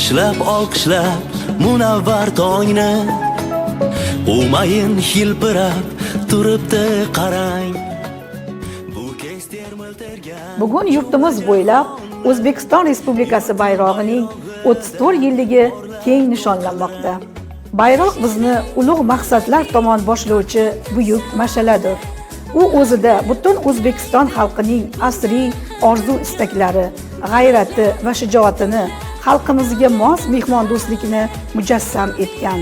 olqishlab munavvar tongni, umayin hilpirab turibdi qarang. Bugun yurtimiz bo'ylab O'zbekiston Respublikasi bayrog'ining 34 yilligi keng nishonlanmoqda. Bayroq bizni ulug' maqsadlar tomon boshlovchi buyuk mashaladir. U o'zida butun O'zbekiston xalqining asriy orzu-istaklari, g'ayrati va shijoatini, xalqimizga mos mehmondo'stlikni mujassam etgan.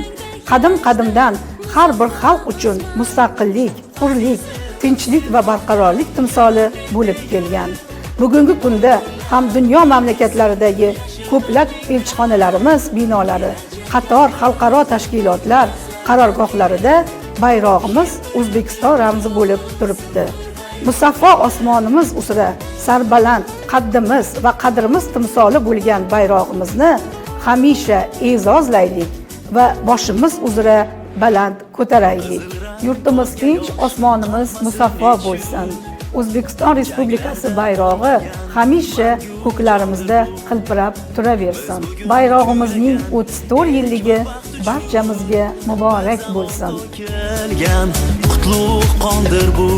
Qadim-qadimdan har bir xalq uchun mustaqillik, hurlik, tinchlik va barqarorlik timsoli bo'lib kelgan. Bugungi kunda ham dunyo mamlakatlaridagi ko'plab elchixonalarimiz binolari, qator xalqaro tashkilotlar qarorgohlarida bayrog'imiz O'zbekiston ramzi bo'lib turibdi. Musaffo osmonimiz uzra sarbaland qaddimiz va qadrimiz timsoli bo'lgan bayrog'imizni hamisha e'zozlaylik va boshimiz uzra baland ko'taraylik. Yurtimiz tinch, osmonimiz musaffo bo'lsin. O'zbekiston Respublikasi bayrog'i hamisha ko'klarimizda qilpirab turaversin. Bayrog'imizning 34 yilligi barchamizga muborak bo'lsin. Qutlug' qondir bu.